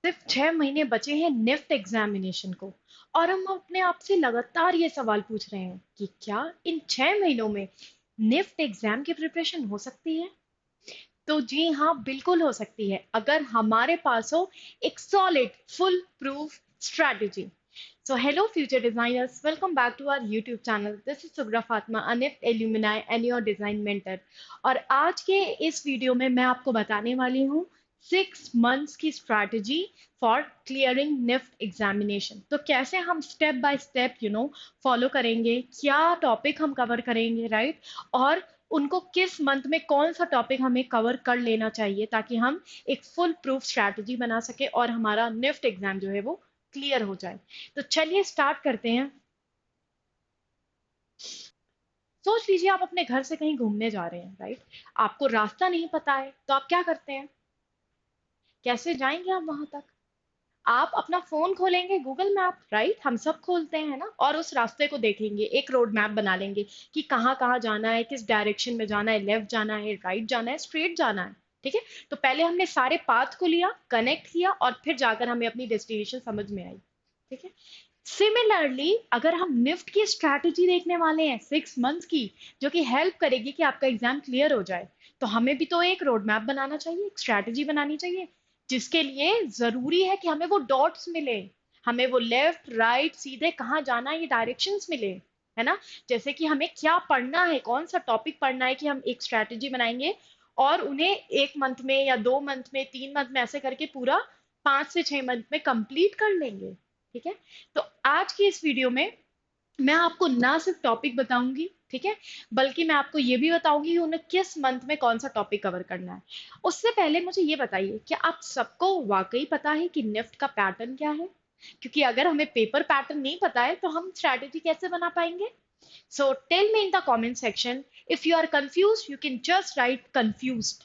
सिर्फ 6 महीने बचे हैं निफ्ट एग्जामिनेशन को। और हम अपने आप से लगातार ये सवाल पूछ रहे हैं कि क्या इन 6 महीनों में निफ्ट एग्जाम की प्रिपरेशन हो सकती है। तो जी हाँ, बिल्कुल हो सकती है अगर हमारे पास हो एक solid full proof strategy. So hello future designers, welcome back to our YouTube channel. This is Sugra Fatma, a NIFT alumni and your design mentor. और आज के इस वीडियो में मैं आपको बताने वाली हूँ 6 मंथ्स की strategy for clearing NIFT examination. तो कैसे हम स्टेप बाय स्टेप फॉलो करेंगे, क्या टॉपिक हम कवर करेंगे, राइट, और उनको किस मंथ में कौन सा टॉपिक हमें कवर कर लेना चाहिए ताकि हम एक फुल प्रूफ स्ट्रैटेजी बना सके और हमारा निफ्ट एग्जाम जो है वो क्लियर हो जाए। तो चलिए स्टार्ट करते हैं। सोच लीजिए आप अपने घर से कहीं घूमने जा रहे हैं, राइट। आपको रास्ता नहीं पता है तो आप क्या करते हैं, कैसे जाएंगे आप वहां तक। आप अपना फोन खोलेंगे, गूगल मैप, राइट, हम सब खोलते हैं ना, और उस रास्ते को देखेंगे, एक रोड मैप बना लेंगे कि कहाँ कहाँ जाना है, किस डायरेक्शन में जाना है, लेफ्ट जाना है, राइट जाना है, स्ट्रेट जाना है। ठीक है। तो पहले हमने सारे पाथ को लिया, कनेक्ट किया, और फिर जाकर हमें अपनी डेस्टिनेशन समझ में आई। ठीक है। सिमिलरली अगर हम निफ्ट की स्ट्रैटेजी देखने वाले हैं 6 मंथ्स की, जो कि हेल्प करेगी कि आपका एग्जाम क्लियर हो जाए, तो हमें भी तो एक रोड मैप बनाना चाहिए, एक स्ट्रैटेजी बनानी चाहिए, जिसके लिए जरूरी है कि हमें वो डॉट्स मिले, हमें वो लेफ्ट राइट सीधे कहाँ जाना है ये डायरेक्शंस मिले, है ना। जैसे कि हमें क्या पढ़ना है, कौन सा टॉपिक पढ़ना है, कि हम एक स्ट्रैटेजी बनाएंगे और उन्हें 1 मंथ में या 2 मंथ में 3 मंथ में ऐसे करके पूरा 5 से 6 मंथ में कंप्लीट कर लेंगे। ठीक है। तो आज की इस वीडियो में मैं आपको ना सिर्फ टॉपिक बताऊंगी, ठीक है, बल्कि मैं आपको ये भी बताऊंगी कि उन्हें किस मंथ में कौन सा टॉपिक कवर करना है। उससे पहले मुझे ये बताइए, क्या आप सबको वाकई पता है कि निफ्ट का पैटर्न क्या है? क्योंकि अगर हमें पेपर पैटर्न नहीं पता है तो हम स्ट्रैटेजी कैसे बना पाएंगे। So tell me in the comment section, if you are confuse you can just write confused,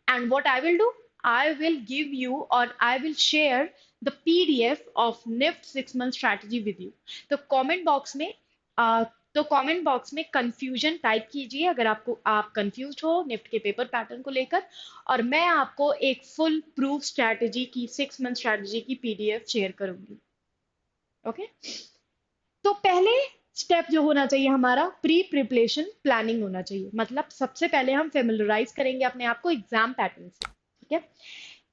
and what I will do, I will give you, or I will share the PDF of NIFT 6 month strategy with you. तो comment box में आ, तो comment box में confusion type कीजिए अगर आप confuse हो NIFT के paper pattern को लेकर, और मैं आपको एक फुल प्रूफ स्ट्रैटेजी की 6 मंथ स्ट्रैटेजी की PDF शेयर करूंगी। ओके। तो पहले स्टेप जो होना चाहिए हमारा, प्री प्रिपरेशन प्लानिंग होना चाहिए। मतलब सबसे पहले हम फेमिलराइज करेंगे अपने आप को एग्जाम पैटर्न से। ठीक है।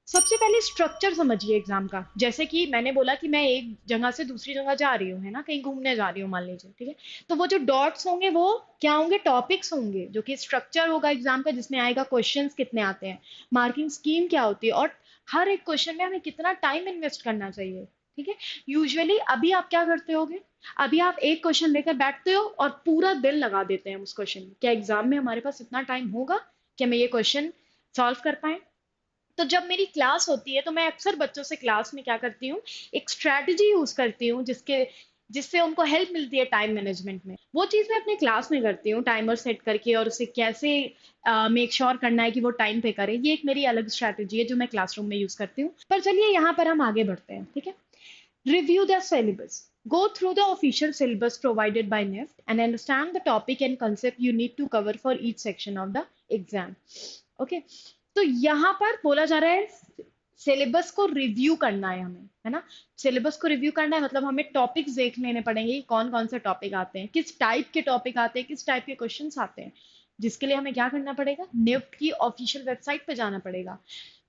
सबसे पहले स्ट्रक्चर समझिए एग्जाम का। जैसे कि मैंने बोला कि मैं एक जगह से दूसरी जगह जा रही हूँ, है ना, कहीं घूमने जा रही हूँ मान लीजिए। ठीक है। तो वो जो डॉट्स होंगे वो क्या होंगे, टॉपिक्स होंगे, जो कि स्ट्रक्चर होगा एग्जाम का, जिसमें आएगा क्वेश्चंस कितने आते हैं, मार्किंग स्कीम क्या होती है, और हर एक क्वेश्चन में हमें कितना टाइम इन्वेस्ट करना चाहिए। ठीक है। यूजुअली अभी आप क्या करते होगे, अभी आप एक क्वेश्चन लेकर बैठते हो और पूरा दिन लगा देते हैं उस क्वेश्चन में। क्या एग्जाम में हमारे पास इतना टाइम होगा कि हमें ये क्वेश्चन सॉल्व कर पाए? तो जब मेरी क्लास होती है तो मैं अक्सर बच्चों से क्लास में क्या करती हूँ, एक स्ट्रैटेजी यूज करती हूँ जिससे उनको हेल्प मिलती है टाइम मैनेजमेंट में। वो चीज़ मैं अपने क्लास में करती हूँ, टाइमर सेट करके, और उसे कैसे मेक श्योर करना है कि वो टाइम पे करे। ये एक मेरी अलग स्ट्रैटेजी है जो मैं क्लासरूम में यूज करती हूँ। पर चलिए यहाँ पर हम आगे बढ़ते हैं। ठीक है। Review the syllabus. Go through the official syllabus provided by NIFT and understand the topic and concept you need to cover for each section of the exam. Okay. तो यहाँ पर बोला जा रहा है सिलेबस को रिव्यू करना है हमें, है ना। सिलेबस को रिव्यू करना है मतलब हमें टॉपिक्स देख लेने पड़ेंगे कि कौन कौन से टॉपिक आते हैं, किस टाइप के टॉपिक आते हैं, किस टाइप के क्वेश्चंस आते हैं, जिसके लिए हमें क्या करना पड़ेगा, निफ्ट की ऑफिशियल वेबसाइट पे जाना पड़ेगा।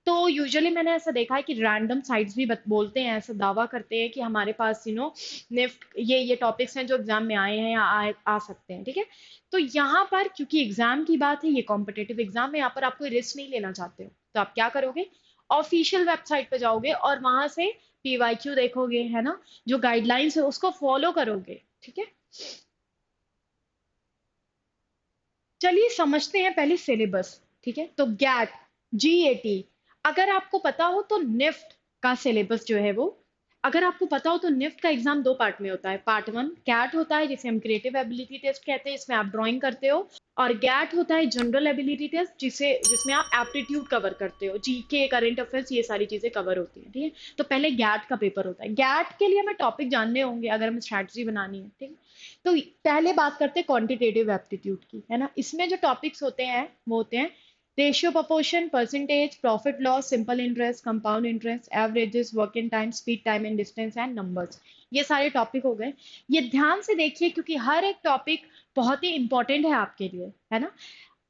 तो यूजुअली मैंने ऐसा देखा है कि रैंडम साइट्स भी बोलते हैं, ऐसा दावा करते हैं कि हमारे पास निफ्ट ये टॉपिक्स हैं जो एग्जाम में आए हैं या आ सकते हैं। ठीक है। तो यहाँ पर क्योंकि एग्जाम की बात है, ये कॉम्पिटेटिव एग्जाम है, यहाँ पर आप कोई रिस्क नहीं लेना चाहते हो, तो आप क्या करोगे, ऑफिशियल वेबसाइट पे जाओगे और वहां से PYQ देखोगे, है ना, जो गाइडलाइंस है उसको फॉलो करोगे। ठीक है। चलिए समझते हैं पहले सिलेबस। ठीक है। तो गैट, GAT, अगर आपको पता हो तो निफ्ट का सिलेबस जो है वो, अगर आपको पता हो तो निफ्ट का एग्जाम 2 पार्ट में होता है। पार्ट 1 कैट होता है, जिसे हम क्रिएटिव एबिलिटी टेस्ट कहते हैं, इसमें आप ड्राइंग करते हो। और गैट होता है जनरल एबिलिटी टेस्ट, जिसमें आप एप्टीट्यूड कवर करते हो, GK, करंट अफेयर्स, ये सारी चीजें कवर होती हैं। ठीक है। तो पहले गैट का पेपर होता है। गैट के लिए हमें टॉपिक जानने होंगे अगर हमें स्ट्रैटेजी बनानी है। ठीक है। तो पहले बात करते हैं क्वांटिटेटिव एप्टीट्यूड की, है ना। इसमें जो टॉपिक्स होते हैं वो होते हैं ratio, proportion, percentage, profit loss, simple interest, compound interest, averages, working time, speed, time and distance and numbers. ये सारे टॉपिक हो गए। ये ध्यान से देखिए क्योंकि हर एक टॉपिक बहुत ही इंपॉर्टेंट है आपके लिए, है ना।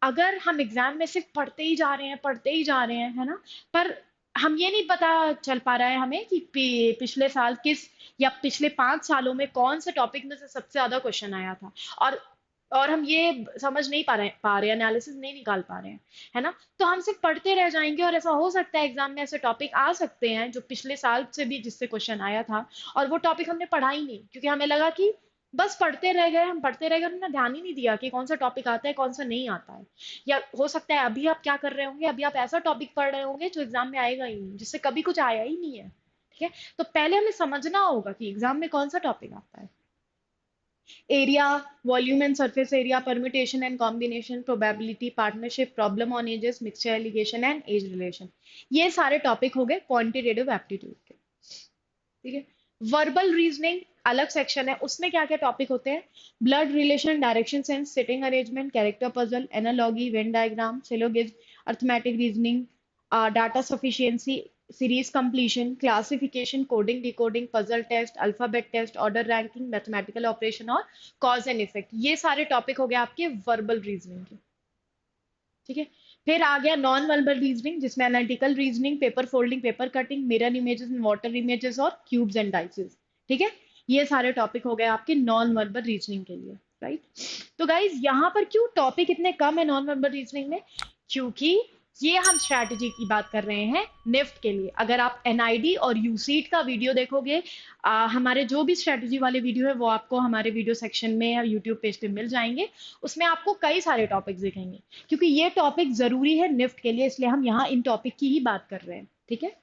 अगर हम एग्जाम में सिर्फ पढ़ते ही जा रहे हैं, पढ़ते ही जा रहे हैं, है ना, पर हम ये नहीं पता चल पा रहा है हमें कि पिछले साल किस या पिछले 5 सालों में कौन से टॉपिक में से सबसे ज्यादा क्वेश्चन आया था। और और हम ये समझ नहीं पा रहे एनालिसिस नहीं निकाल पा रहे हैं, है ना। तो हम सिर्फ पढ़ते रह जाएंगे और ऐसा हो सकता है एग्जाम में ऐसे टॉपिक आ सकते हैं जो पिछले साल से भी जिससे क्वेश्चन आया था और वो टॉपिक हमने पढ़ा ही नहीं क्योंकि हमें लगा कि बस पढ़ते रह गए, हम पढ़ते रह गए, हमने ध्यान ही नहीं दिया कि कौन सा टॉपिक आता है कौन सा नहीं आता है। या हो सकता है अभी आप क्या कर रहे होंगे, अभी आप ऐसा टॉपिक पढ़ रहे होंगे जो एग्जाम में आएगा ही नहीं, जिससे कभी कुछ आया ही नहीं है। ठीक है, तो पहले हमें समझना होगा कि एग्जाम में कौन सा टॉपिक आता है। Area, volume and surface area, permutation and combination, probability, partnership, problem on ages, mixture alligation and age relation. ये सारे टॉपिक हो गए क्वांटिटेटिव एप्टीट्यूड के। ठीक है, वर्बल रीजनिंग अलग सेक्शन है, उसमें क्या क्या टॉपिक होते हैं। Blood relation, direction sense, sitting arrangement, character puzzle, analogy, Venn diagram, syllogism, arithmetic reasoning, data sufficiency, series completion, classification, coding, decoding, puzzle test, alphabet test, order ranking, mathematical operation और cause and effect. ये सारे topic हो गए आपके verbal reasoning के। ठीक है, फिर आ गया नॉन वर्बल रीजनिंग जिसमें analytical reasoning, paper folding, paper cutting, mirror images and water images और क्यूब्स एंड डाइसेस। ठीक है, ये सारे टॉपिक हो गए आपके नॉन वर्बल रीजनिंग के लिए, राइट। तो गाइज यहाँ पर क्यों टॉपिक इतने कम है नॉन वर्बल रीजनिंग में, क्योंकि ये हम स्ट्रैटेजी की बात कर रहे हैं निफ्ट के लिए। अगर आप एनआईडी और यूसीट का वीडियो देखोगे, हमारे जो भी स्ट्रैटेजी वाले वीडियो है वो आपको हमारे वीडियो सेक्शन में या यूट्यूब पेज पे मिल जाएंगे। उसमें आपको कई सारे टॉपिक्स दिखेंगे क्योंकि ये टॉपिक जरूरी है निफ्ट के लिए, इसलिए हम यहाँ इन टॉपिक की ही बात कर रहे हैं। ठीक है,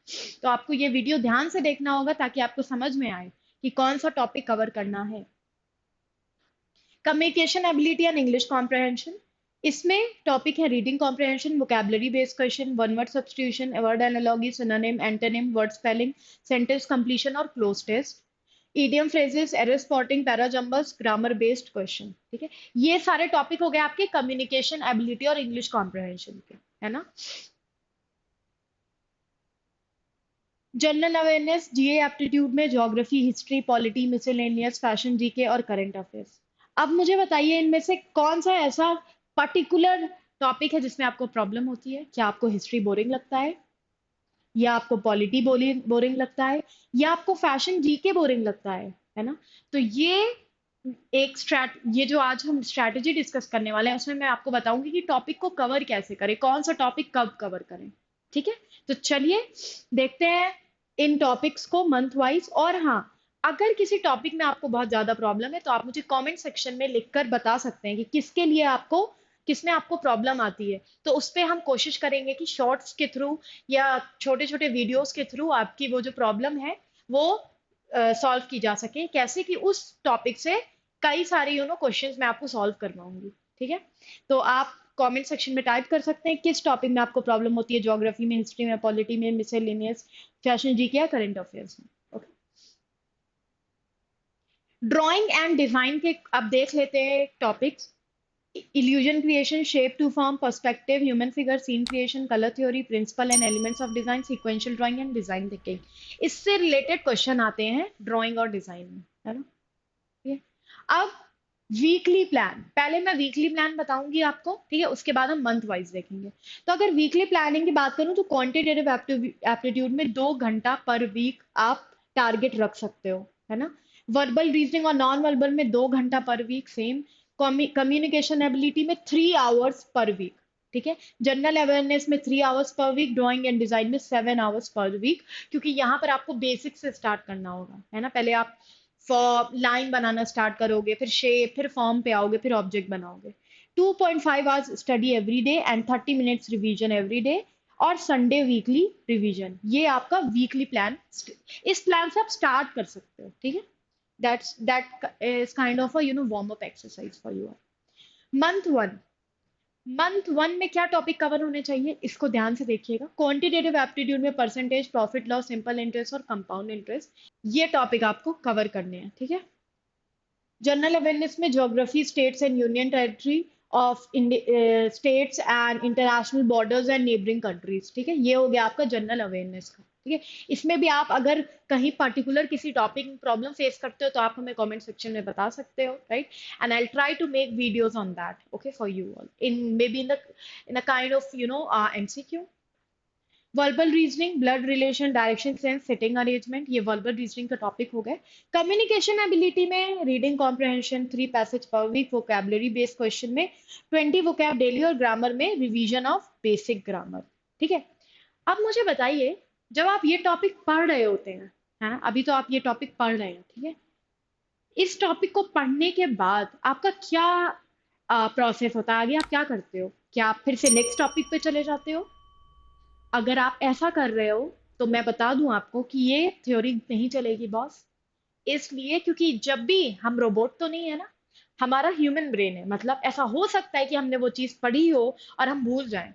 तो आपको ये वीडियो ध्यान से देखना होगा ताकि आपको समझ में आए कि कौन सा टॉपिक कवर करना है। Communication ability and English comprehension, इसमें टॉपिक है reading comprehension, vocabulary based question, one word substitution, word analogy, synonym, antonym, word spelling, sentence completion और cloze test, idiom phrases, error spotting, parajumbles, grammar based question. ठीक है, ये सारे topic हो गए आपके कम्युनिकेशन एबिलिटी और इंग्लिश कॉम्प्रहेंशन के, है ना। जनरल अवेयरनेस, जीए एप्टीट्यूड में geography, history, polity, miscellaneous, fashion, GK और करंट अफेयर्स। अब मुझे बताइए इनमें से कौन सा ऐसा पर्टिकुलर टॉपिक है जिसमें आपको प्रॉब्लम होती है। क्या आपको हिस्ट्री बोरिंग लगता है, या आपको पॉलिटी बोरिंग लगता है, या आपको फैशन जीके बोरिंग लगता है ना। तो ये जो आज हम स्ट्रैटेजी डिस्कस करने वाले हैं उसमें मैं आपको बताऊंगी कि टॉपिक को कवर कैसे करें, कौन सा टॉपिक कब कवर करें। ठीक है, तो चलिए देखते हैं इन टॉपिक्स को मंथ वाइज। और हाँ, अगर किसी टॉपिक में आपको बहुत ज्यादा प्रॉब्लम है तो आप मुझे कमेंट सेक्शन में लिखकर बता सकते हैं कि किसके लिए आपको किसमें आपको प्रॉब्लम आती है। तो उस पर हम कोशिश करेंगे कि शॉर्ट्स के थ्रू या छोटे छोटे वीडियोस के थ्रू आपकी वो जो प्रॉब्लम है वो सॉल्व की जा सके। कैसे कि उस टॉपिक से कई सारे क्वेश्चंस मैं आपको सॉल्व करवाऊंगी। ठीक है, तो आप कमेंट सेक्शन में टाइप कर सकते हैं किस टॉपिक में आपको प्रॉब्लम होती है, ज्योग्राफी में, हिस्ट्री में, पॉलिटी में, मिसलेनियस, फैशन जीके या करंट अफेयर्स में। ओके, ड्राइंग एंड डिजाइन के अब देख लेते हैं topics. illusion creation, shape to form, perspective, human figure, scene creation, color theory, principle and elements of design, sequential drawing and design thinking। इससे related question आते हैं drawing और डिजाइन में, है ना। ठीक है, अब वीकली प्लान, पहले मैं वीकली प्लान बताऊंगी आपको, ठीक है, उसके बाद हम मंथ वाइज देखेंगे। तो अगर वीकली प्लानिंग की बात करूं तो क्वांटिटेटिव एप्टीट्यूड में 2 घंटा पर वीक आप टारगेट रख सकते हो, है ना। वर्बल रीजनिंग और नॉन वर्बल में 2 घंटा पर वीक सेम। कम्युनिकेशन एबिलिटी में 3 आवर्स पर वीक। ठीक है, जनरल अवेयरनेस में 3 hours per week, drawing and design में 7 आवर्स पर वीक। क्योंकि यहाँ पर आपको बेसिक से स्टार्ट करना होगा, है ना। पहले आप लाइन बनाना स्टार्ट करोगे, फिर शेप, फिर फॉर्म पे आओगे, फिर ऑब्जेक्ट बनाओगे। 2.5 hours study every day and 30 minutes revision every day, और संडे वीकली रिवीजन। ये आपका वीकली प्लान, इस प्लान से आप स्टार्ट कर सकते हो। ठीक है, that is kind of a warm up exercise for you। Month one, month one में क्या टॉपिक कवर होने चाहिए इसको ध्यान से देखिएगा। क्वांटिटेटिव एप्टीट्यूड में percentage, profit loss, simple interest और कंपाउंड इंटरेस्ट, ये टॉपिक आपको कवर करने हैं। ठीक है, जनरल अवेयरनेस में geography, states and union territory of states and international borders and neighbouring countries. ठीक है, ये हो गया आपका जनरल अवेयरनेस का। ठीक है, इसमें भी आप अगर कहीं पर्टिकुलर किसी टॉपिक में प्रॉब्लम फेस करते हो तो आप हमें कमेंट सेक्शन में बता सकते हो, right? And I try to make videos on that, okay, for you all in maybe in a kind of MCQ. Verbal reasoning, blood relation, direction sense, sitting arrangement, ये verbal reasoning का topic हो गए। Communication ability में reading comprehension, 3 passage पर week, vocabulary based question में 20 vocab daily, और grammar में revision of basic grammar. ठीक है, अब मुझे बताइए, जब आप ये टॉपिक पढ़ रहे होते हैं, है ना, अभी तो आप ये टॉपिक पढ़ रहे हैं, ठीक है, इस टॉपिक को पढ़ने के बाद आपका क्या प्रोसेस होता है, आगे आप क्या करते हो? क्या आप फिर से नेक्स्ट टॉपिक पे चले जाते हो? अगर आप ऐसा कर रहे हो तो मैं बता दूं आपको कि ये थ्योरी नहीं चलेगी बॉस। इसलिए क्योंकि जब भी हम रोबोट तो नहीं है ना, हमारा ह्यूमन ब्रेन है, मतलब ऐसा हो सकता है कि हमने वो चीज पढ़ी हो और हम भूल जाएं।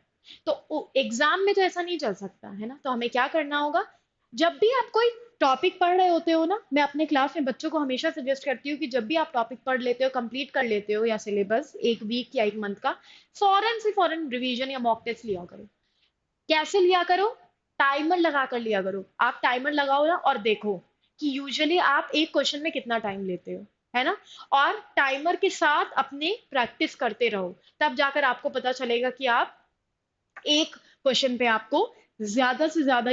तो एग्जाम में तो ऐसा नहीं चल सकता है ना, तो हमें क्या करना होगा? जब भी आप कोई टॉपिक पढ़ रहे होते हो ना, मैं अपने क्लास में बच्चों को हमेशा सजेस्ट करती हूँ कि जब भी आप टॉपिक पढ़ लेते हो, कंप्लीट कर लेते हो या सिलेबस एक वीक या एक मंथ का, फौरन से फौरन रिवीजन या मॉक टेस्ट लिया करो। कैसे लिया करो? टाइमर लगा कर लिया करो। आप टाइमर लगाओ ना और देखो कि यूजुअली आप एक क्वेश्चन में कितना टाइम लेते हो, है ना? और टाइमर के साथ अपने प्रैक्टिस करते रहो, तब जाकर आपको पता चलेगा कि आप एक क्वेश्चन पे आपको ज्यादा से ज्यादा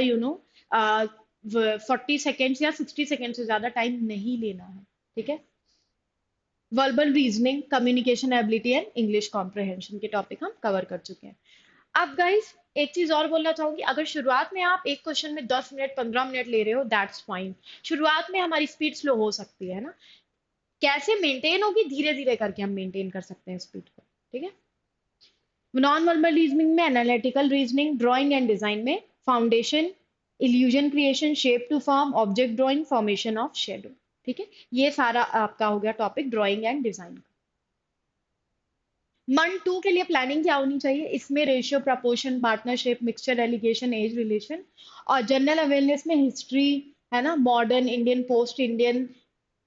40 सेकेंड्स या 60 सेकेंड से ज्यादा टाइम नहीं लेना है। ठीक है, verbal reasoning, communication ability and English comprehension के टॉपिक हम कवर कर चुके हैं। अब गाइस, एक चीज और बोलना चाहूंगी, अगर शुरुआत में आप एक क्वेश्चन में 10 मिनट 15 मिनट ले रहे हो, दैट्स फाइन। शुरुआत में हमारी स्पीड स्लो हो सकती है ना, कैसे मेंटेन होगी? धीरे धीरे करके हम मेंटेन कर सकते हैं स्पीड को। ठीक है, नॉन वर्बल रीजनिंग में analytical reasoning, drawing and design में foundation, illusion creation, shape to form, object drawing, formation of shadow. ठीक है, ये सारा आपका हो गया topic drawing and design. Month 2 के लिए प्लानिंग क्या होनी चाहिए? इसमें ratio, proportion, partnership, mixture, alligation, age relation, और जनरल अवेयरनेस में हिस्ट्री, है ना, modern Indian, post Indian,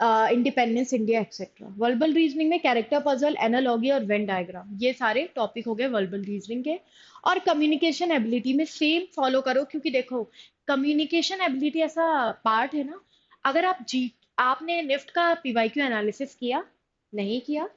independence India etcetera. Verbal reasoning में कैरेक्टर पजल, एनालॉगी और वेन डायग्राम, ये सारे टॉपिक हो गए वर्बल रीजनिंग के। और कम्युनिकेशन एबिलिटी में सेम फॉलो करो, क्योंकि देखो, कम्युनिकेशन एबिलिटी ऐसा पार्ट है ना, अगर आपने निफ्ट का पीवाईक्यू एनालिसिस किया? नहीं किया?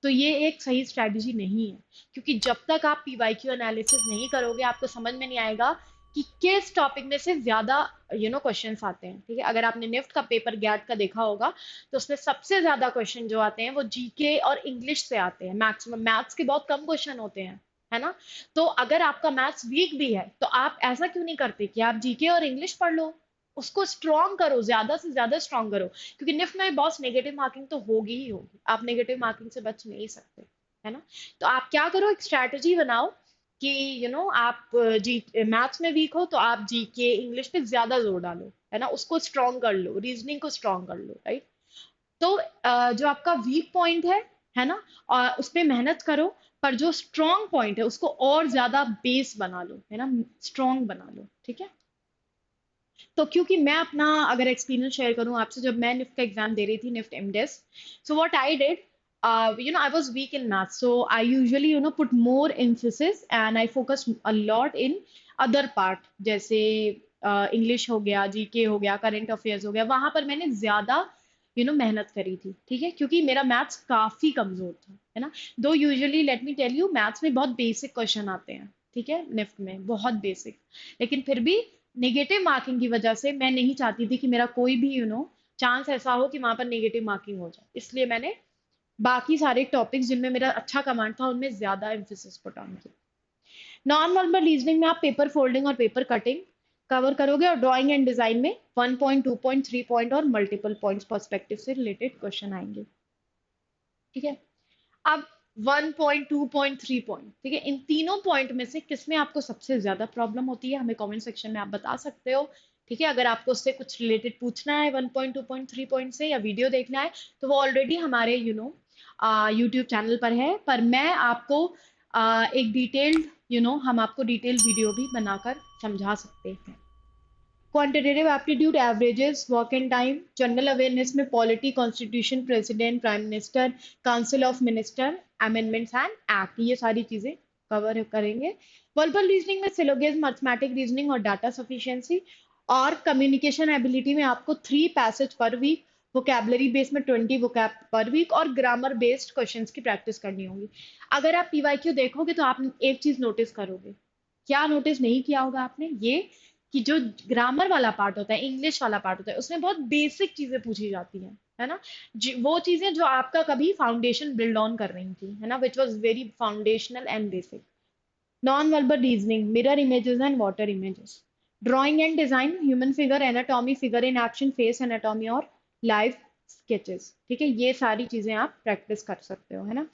तो ये एक सही स्ट्रैटेजी नहीं है, क्योंकि जब तक आप पीवाईक्यू एनालिसिस नहीं करोगे, आपको समझ में नहीं आएगा कि किस टॉपिक में से ज्यादा क्वेश्चंस आते हैं। ठीक है, अगर आपने निफ्ट का पेपर गैट का देखा होगा, तो उसमें सबसे ज्यादा क्वेश्चन जो आते हैं वो जीके और इंग्लिश से आते हैं, मैक्सिमम। मैथ्स के बहुत कम क्वेश्चन होते हैं, है ना? तो अगर आपका मैथ्स वीक भी है, तो आप ऐसा क्यों नहीं करते कि आप जीके और इंग्लिश पढ़ लो, उसको स्ट्रॉन्ग करो, ज्यादा से ज्यादा स्ट्रॉन्ग करो। क्योंकि निफ्ट में बॉस नेगेटिव मार्किंग तो होगी ही होगी, आप नेगेटिव मार्किंग से बच नहीं सकते, है ना? तो आप क्या करो, एक स्ट्रैटेजी बनाओ कि आप जी मैथ्स में वीक हो तो आप जीके इंग्लिश पे ज्यादा जोर डालो, है ना, उसको स्ट्रॉन्ग कर लो, रीजनिंग को स्ट्रॉन्ग कर लो, राइट? तो जो आपका वीक पॉइंट है ना, और उस पे मेहनत करो, पर जो स्ट्रॉन्ग पॉइंट है उसको और ज्यादा बेस बना लो, है ना, स्ट्रॉन्ग बना लो। ठीक है, तो क्योंकि मैं अपना अगर एक्सपीरियंस शेयर करूं आपसे, जब मैं निफ्ट का एग्जाम दे रही थी, NIFT MDes, so what I did, I was weak in math, so I usually put more emphasis and I focus a lot in other part, जैसे इंग्लिश हो गया, जीके हो गया, करंट अफेयर्स हो गया, वहां पर मैंने ज्यादा मेहनत करी थी। ठीक है, क्योंकि मेरा मैथ्स काफी कमजोर था, है ना। दो usually let me tell you, maths में बहुत बेसिक क्वेश्चन आते हैं, ठीक है, निफ्ट में बहुत बेसिक, लेकिन फिर भी नेगेटिव मार्किंग की वजह से मैं नहीं चाहती थी कि मेरा कोई भी चांस ऐसा हो कि वहां पर नेगेटिव मार्किंग हो जाए, इसलिए मैंने बाकी सारे टॉपिक्स जिनमें मेरा अच्छा कमांड था उनमें ज्यादा एम्फेसिस पुट ऑन किया। नॉन वर्बल रीजनिंग में आप पेपर फोल्डिंग और पेपर कटिंग कवर करोगे, और ड्राइंग एंड डिजाइन में 1 पॉइंट, 2 पॉइंट, 3 पॉइंट और मल्टीपल पॉइंट्स पर्सपेक्टिव से रिलेटेड क्वेश्चन आएंगे। ठीक है, अब 1 पॉइंट, 2 पॉइंट, 3 पॉइंट, ठीक है, इन तीनों पॉइंट में से किसमें आपको सबसे ज्यादा प्रॉब्लम होती है, हमें कमेंट सेक्शन में आप बता सकते हो। ठीक है, अगर आपको उससे कुछ रिलेटेड पूछना है 1 पॉइंट, 2 पॉइंट, 3 पॉइंट से, या वीडियो देखना है, तो वो ऑलरेडी हमारे यूट्यूब चैनल पर है, पर मैं आपको एक डिटेल्ड हम आपको डिटेल्ड वीडियो भी बनाकर समझा सकते हैं। Quantitative aptitude, averages, work and time, general awareness में polity, constitution, president, prime minister, council of minister, amendments and act, ये सारी चीजें कवर करेंगे। वर्बल रीजनिंग में सिलोगिज्म, मैथमेटिक रीजनिंग और डाटा सफिशिएंसी। और कम्युनिकेशन एबिलिटी में आपको 3 पैसेज पर वीक, वोकेबलरी बेस में 20 वोकैब पर वीक, और ग्रामर बेस्ड क्वेश्चंस की प्रैक्टिस करनी होगी। अगर आप पीवाईक्यू देखोगे तो आप एक चीज नोटिस करोगे, क्या नोटिस नहीं किया होगा आपने, ये कि जो ग्रामर वाला पार्ट होता है, इंग्लिश वाला पार्ट होता है, उसमें बहुत बेसिक चीजें पूछी जाती हैं, है ना। वो चीजें जो आपका कभी फाउंडेशन बिल्ड ऑन कर रही थी, है ना, which was very foundational and basic. Non verbal reasoning, mirror images and water images, drawing and design, human figure, anatomy, figure in action, face anatomy और लाइव स्केचेस। ठीक है, ये सारी चीजें आप प्रैक्टिस कर सकते हो, है ना।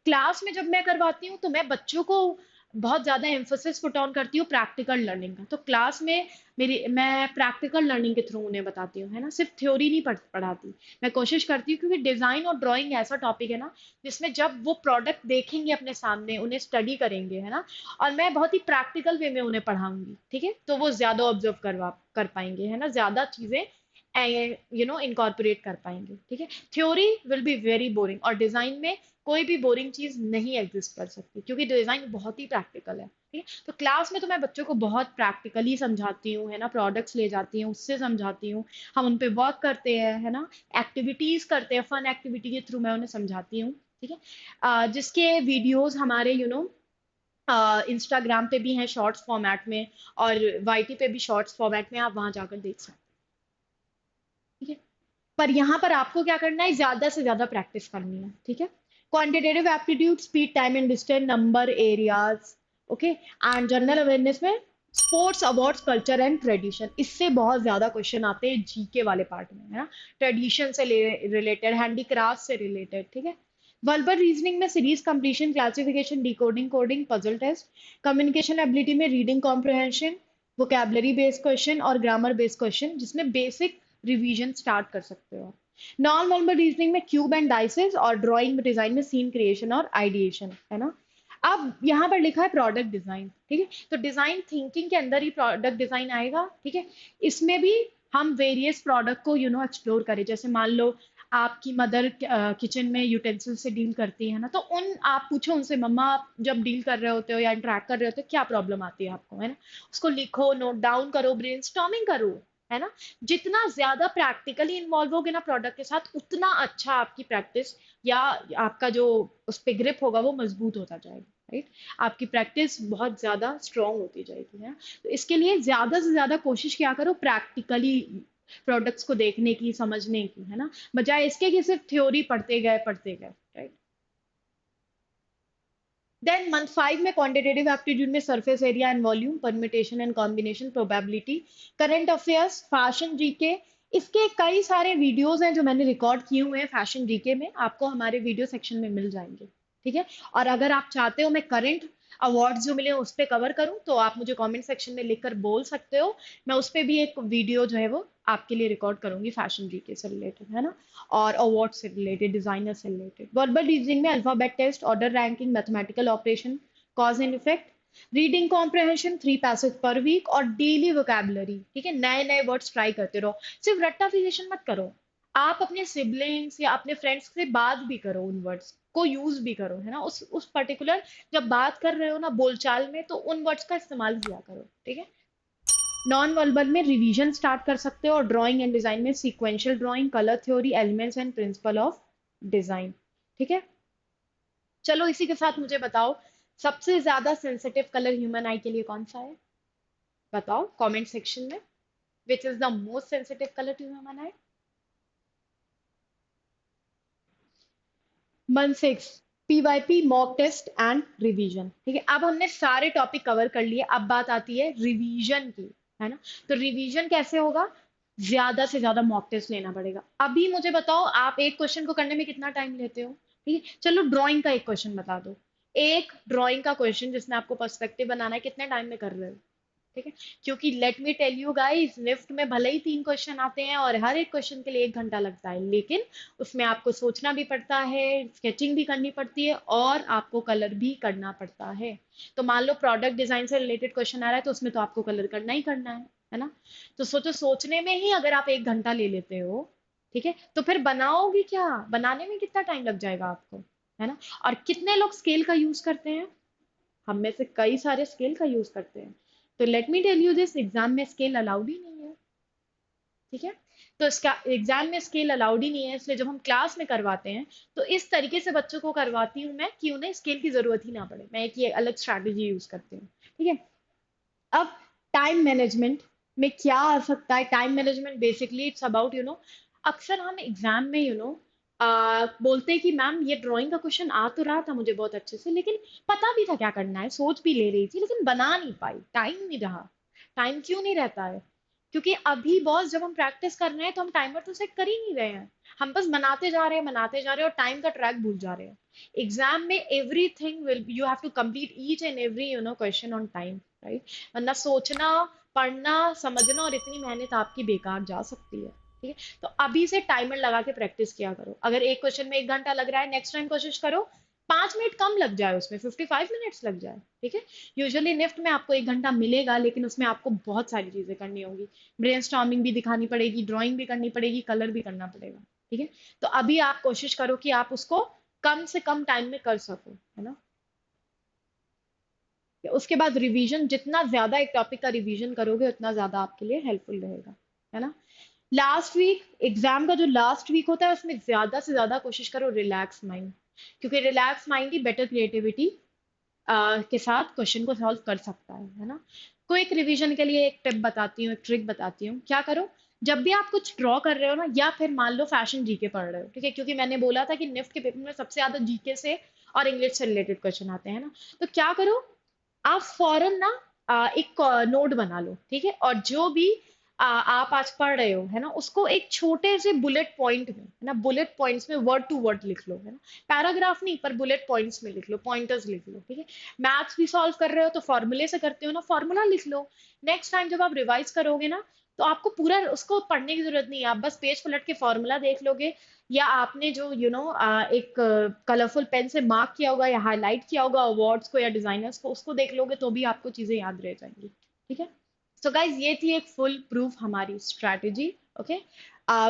क्लास में जब मैं करवाती हूँ तो मैं बच्चों को बहुत ज्यादा एम्फोसिस पुट ऑन करती हूँ प्रैक्टिकल लर्निंग का। तो क्लास में मैं प्रैक्टिकल लर्निंग के थ्रू उन्हें बताती हूँ, है ना, सिर्फ थ्योरी नहीं पढ़ाती। मैं कोशिश करती हूँ, क्योंकि डिजाइन और ड्राइंग ऐसा टॉपिक है ना, जिसमें जब वो प्रोडक्ट देखेंगे अपने सामने, उन्हें स्टडी करेंगे, है ना, और मैं बहुत ही प्रैक्टिकल वे में उन्हें पढ़ाऊंगी, ठीक है, तो वो ज्यादा ऑब्जर्व कर पाएंगे, है ना, ज्यादा चीजें इनकॉर्पोरेट कर पाएंगे। ठीक है, theory will be very boring, और डिजाइन में कोई भी बोरिंग चीज नहीं एग्जिस्ट कर सकती, क्योंकि डिजाइन बहुत ही प्रैक्टिकल है। ठीक है, तो क्लास में तो मैं बच्चों को बहुत प्रैक्टिकली समझाती हूँ, है ना, प्रोडक्ट्स ले जाती हूँ, उससे समझाती हूँ, हम उन पे वर्क करते हैं, है ना, एक्टिविटीज करते हैं, फन एक्टिविटी के थ्रू मैं उन्हें समझाती हूँ। ठीक है, जिसके वीडियोस हमारे इंस्टाग्राम पे भी हैं शॉर्ट्स फॉर्मेट में, और वाईटी पे भी शॉर्ट्स फॉर्मेट में, आप वहां जाकर देख सकते हैं। ठीक है, पर यहाँ पर आपको क्या करना है, ज्यादा से ज्यादा प्रैक्टिस करनी है। ठीक है, quantitative aptitude, speed, time and distance, number, areas, okay, and general awareness में sports, awards, culture and tradition. इससे बहुत ज्यादा क्वेश्चन आते हैं जीके वाले पार्ट में, है ना, ट्रेडिशन से रिलेटेड, हैंडीक्राफ्ट से रिलेटेड। ठीक है, वर्बल रीजनिंग में series completion, classification, decoding, coding, puzzle test. Communication ability में reading comprehension, vocabulary based question और ग्रामर बेस्ड क्वेश्चन, जिसमें बेसिक रिवीजन स्टार्ट कर सकते हो। नॉन वर्बल रीजनिंग में क्यूब एंड डाइसेस, और ड्राइंग डिजाइन में सीन क्रिएशन और आइडिएशन, है ना। अब यहाँ पर लिखा है प्रोडक्ट डिजाइन, ठीक है, तो डिजाइन थिंकिंग के अंदर ही प्रोडक्ट डिजाइन आएगा। ठीक है, इसमें भी हम वेरियस प्रोडक्ट को एक्सप्लोर करें। जैसे मान लो आपकी मदर किचन में यूटेंसिल से डील करती है ना, तो आप पूछो उनसे, मम्मा आप जब डील कर रहे होते हो या इंटरेक्ट कर रहे होते हो, क्या प्रॉब्लम आती है आपको, है ना, उसको लिखो, नोट डाउन करो, ब्रेनस्टॉर्मिंग करो, है ना। जितना ज्यादा प्रैक्टिकली इन्वॉल्व होगे ना प्रोडक्ट के साथ, उतना अच्छा आपकी प्रैक्टिस या आपका जो उस पे ग्रिप होगा वो मजबूत होता जाएगा, राइट। आपकी प्रैक्टिस बहुत ज्यादा स्ट्रांग होती जाएगी, है ना? तो इसके लिए ज्यादा से ज्यादा कोशिश क्या करो, प्रैक्टिकली प्रोडक्ट्स को देखने की, समझने की, है ना, बजाय इसके कि सिर्फ थ्योरी पढ़ते गए, राइट। देन मंथ 5 में क्वांटिटेटिव एप्टीट्यूड में surface area and volume, permutation and combination, probability, current affairs, fashion GK. इसके कई सारे वीडियोस हैं जो मैंने रिकॉर्ड किए हुए हैं फैशन जीके में, आपको हमारे वीडियो सेक्शन में मिल जाएंगे। ठीक है, और अगर आप चाहते हो मैं करंट अवार्ड्स जो मिले उस पर कवर करूं, तो आप मुझे कमेंट सेक्शन में लिखकर बोल सकते हो। मैं उस पर भी एक वीडियो जो है वो आपके लिए रिकॉर्ड करूंगी, फैशन जीके से रिलेटेड, है ना, और अवार्ड से रिलेटेड, डिजाइनर से रिलेटेड। वर्बल रीजनिंग में alphabet test, order ranking, mathematical operation, cause and effect, reading comprehension, 3 passage पर वीक, और डेली वोकेबलरी। ठीक है, नए नए वर्ड्स ट्राई करते रहो, सिर्फ रट्टाफिकेशन मत करो। आप अपने सिबलिंग्स या अपने फ्रेंड्स से बात भी करो, उन वर्ड्स को यूज भी करो, है ना, उस पर्टिकुलर जब बात कर रहे हो ना बोलचाल में, तो उन वर्ड्स का इस्तेमाल किया करो। ठीक है, नॉन वर्बल में रिवीजन स्टार्ट कर सकते हो, और ड्राइंग एंड डिजाइन में sequential drawing, colour theory, elements and principle of design. ठीक है, चलो इसी के साथ मुझे बताओ, सबसे ज्यादा सेंसिटिव कलर ह्यूमन आई के लिए कौन सा है, बताओ कमेंट सेक्शन में, which is the most sensitive colour to human eye. Month 6, PYP, mock test and revision. ठीक है, अब हमने सारे टॉपिक कवर कर लिए, अब बात आती है रिवीजन की, है ना। तो रिवीजन कैसे होगा, ज्यादा से ज्यादा मॉक टेस्ट लेना पड़ेगा। अभी मुझे बताओ, आप एक क्वेश्चन को करने में कितना टाइम लेते हो। ठीक है, चलो ड्राइंग का एक क्वेश्चन बता दो, एक ड्राइंग का क्वेश्चन जिसमें आपको पर्सपेक्टिव बनाना है, कितने टाइम में कर रहे हो। ठीक है, क्योंकि let me tell you guys, NIFT में भले ही 3 क्वेश्चन आते हैं और हर एक क्वेश्चन के लिए 1 घंटा लगता है, लेकिन उसमें आपको सोचना भी पड़ता है, स्केचिंग भी करनी पड़ती है, और आपको कलर भी करना पड़ता है। तो मान लो प्रोडक्ट डिजाइन से रिलेटेड क्वेश्चन आ रहा है, तो उसमें तो आपको कलर करना ही करना है ना। तो सोचो, सोचने में ही अगर आप 1 घंटा ले लेते हो, ठीक है, तो फिर बनाओगे क्या, बनाने में कितना टाइम लग जाएगा आपको। है ना। और कितने लोग स्केल का यूज करते हैं? हम में से कई सारे स्केल का यूज करते हैं। तो let me tell you this, exam में स्केल अलाउड ही नहीं है। ठीक है। तो इसका एग्जाम में स्केल अलाउड ही नहीं है, इसलिए जब हम क्लास में करवाते हैं तो इस तरीके से बच्चों को करवाती हूँ मैं कि उन्हें स्केल की जरूरत ही ना पड़े। मैं एक ये अलग स्ट्रैटेजी यूज करती हूँ। ठीक है। अब टाइम मैनेजमेंट में क्या आ सकता है? Time management basically it's about अक्सर हम एग्जाम में बोलते हैं कि मैम ये ड्राइंग का क्वेश्चन आ तो रहा था मुझे बहुत अच्छे से, लेकिन पता भी था क्या करना है, सोच भी ले रही थी, लेकिन बना नहीं पाई, टाइम नहीं रहा। टाइम क्यों नहीं रहता है? क्योंकि अभी बॉस जब हम प्रैक्टिस कर रहे हैं तो हम टाइमर तो सेट कर ही नहीं रहे हैं। हम बस बनाते जा रहे हैं, बनाते जा रहे हैं, और टाइम का ट्रैक भूल जा रहे हैं। एग्जाम में everything will, you have to complete each and every question on time, right? वरना सोचना, पढ़ना, समझना और इतनी मेहनत आपकी बेकार जा सकती है। ठीक है। तो अभी से टाइमर लगा के प्रैक्टिस किया करो। अगर एक क्वेश्चन में 1 घंटा लग रहा है, नेक्स्ट टाइम कोशिश करो 5 मिनट कम लग जाए, उसमें 55 मिनट्स लग जाए। ठीक है। यूजुअली निफ्ट में आपको 1 घंटा मिलेगा, लेकिन उसमें आपको बहुत सारी चीजें करनी होगी। ब्रेनस्टॉर्मिंग भी दिखानी पड़ेगी, ड्राइंग भी करनी पड़ेगी, कलर भी करना पड़ेगा। ठीक है। तो अभी आप कोशिश करो कि आप उसको कम से कम टाइम में कर सको, है ना। उसके बाद रिवीजन, जितना ज्यादा एक टॉपिक का रिवीजन करोगे उतना ज्यादा आपके लिए हेल्पफुल रहेगा, है ना। लास्ट वीक, एग्जाम का जो लास्ट वीक होता है उसमें ज्यादा से ज्यादा कोशिश करो रिलैक्स माइंड, क्योंकि रिलैक्स माइंड ही बेटर क्रिएटिविटी के साथ क्वेश्चन को सॉल्व कर सकता है ना। क्विक रिवीजन के लिए एक टिप बताती हूँ, एक ट्रिक बताती हूँ। क्या करो, जब भी आप कुछ ड्रॉ कर रहे हो ना, या फिर मान लो फैशन जीके पढ़ रहे हो, ठीक है, क्योंकि मैंने बोला था कि निफ्ट के पेपर में सबसे ज्यादा जीके से और इंग्लिश से रिलेटेड क्वेश्चन आते हैं ना। तो क्या करो, आप फौरन ना एक नोट बना लो, ठीक है, और जो भी आप आज पढ़ रहे हो, है ना, उसको एक छोटे से बुलेट पॉइंट में, है ना, बुलेट पॉइंट्स में वर्ड टू वर्ड लिख लो, है ना। पैराग्राफ नहीं, पर बुलेट पॉइंट्स में लिख लो, पॉइंटर्स लिख लो। ठीक है। मैथ्स भी सॉल्व कर रहे हो तो फॉर्मूले से करते हो ना, फॉर्मूला लिख लो। नेक्स्ट टाइम जब आप रिवाइज करोगे ना, तो आपको पूरा उसको पढ़ने की जरूरत नहीं है, आप बस पेज पलट के फॉर्मूला देख लोगे, या आपने जो एक कलरफुल पेन से मार्क किया होगा या हाईलाइट किया होगा अवार्ड्स को या डिजाइनर्स को, उसको देख लोगे तो भी आपको चीजें याद रह जाएंगी। ठीक है। सो गाइज, ये थी एक फुल प्रूफ हमारी strategy. Okay.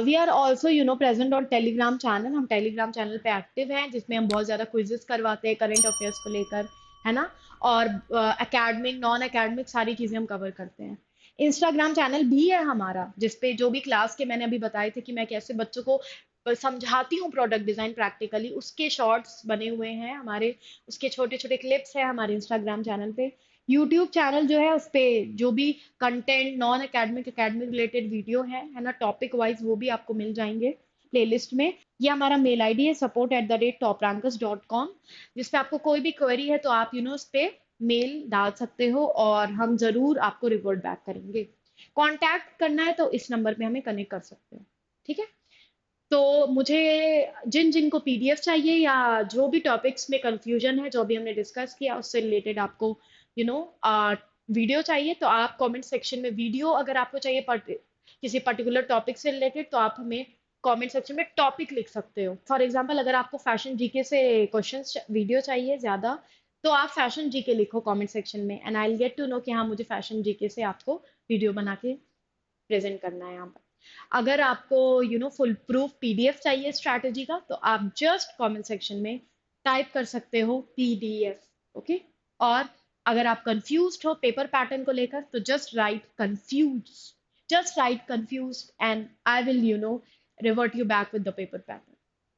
We are also present on Telegram channel. हम टेलीग्राम चैनल पे एक्टिव हैं, जिसमें हम बहुत ज्यादा क्विजेस करवाते हैं करंट अफेयर्स को लेकर, है ना। और एकेडमिक, नॉन एकेडमिक सारी चीजें हम कवर करते हैं। इंस्टाग्राम चैनल भी है हमारा, जिसपे जो भी क्लास के मैंने अभी बताए थे कि मैं कैसे बच्चों को समझाती हूँ प्रोडक्ट डिजाइन प्रैक्टिकली, उसके शॉर्ट्स बने हुए हैं हमारे, उसके छोटे छोटे क्लिप्स हैं हमारे इंस्टाग्राम चैनल पे। यूट्यूब चैनल जो है उस पे जो भी content, non academic, academic related video है ना, टॉपिक वाइज, वो भी आपको मिल जाएंगे प्लेलिस्ट में। ये हमारा मेल आईडी है support@toprankers.com, जिसपे आपको कोई भी क्वेरी है तो आप उस पे मेल डाल सकते हो, और हम जरूर आपको रिवर्ट बैक करेंगे। कांटेक्ट करना है तो इस नंबर पे हमें कनेक्ट कर सकते हो। ठीक है। तो मुझे, जिन जिन को पीडीएफ चाहिए या जो भी टॉपिक्स में कंफ्यूजन है, जो भी हमने डिस्कस किया उससे रिलेटेड आपको यू नो वीडियो चाहिए, तो आप कमेंट सेक्शन में वीडियो, अगर आपको चाहिए किसी पर्टिकुलर टॉपिक से रिलेटेड, तो आप हमें कमेंट सेक्शन में टॉपिक लिख सकते हो। फॉर एग्जांपल, अगर आपको फैशन जीके से क्वेश्चंस वीडियो चाहिए ज्यादा, तो आप फैशन जीके लिखो कमेंट सेक्शन में, and I will get to know कि हाँ, मुझे फैशन जीके से आपको वीडियो बना के प्रेजेंट करना है यहाँ पर। अगर आपको फुल प्रूफ पीडीएफ चाहिए स्ट्रैटेजी का, तो आप जस्ट कमेंट सेक्शन में टाइप कर सकते हो पीडीएफ। ओके। और अगर आप कंफ्यूज्ड हो पेपर पैटर्न को लेकर, तो just right confuse and I will revert you back with the paper pattern.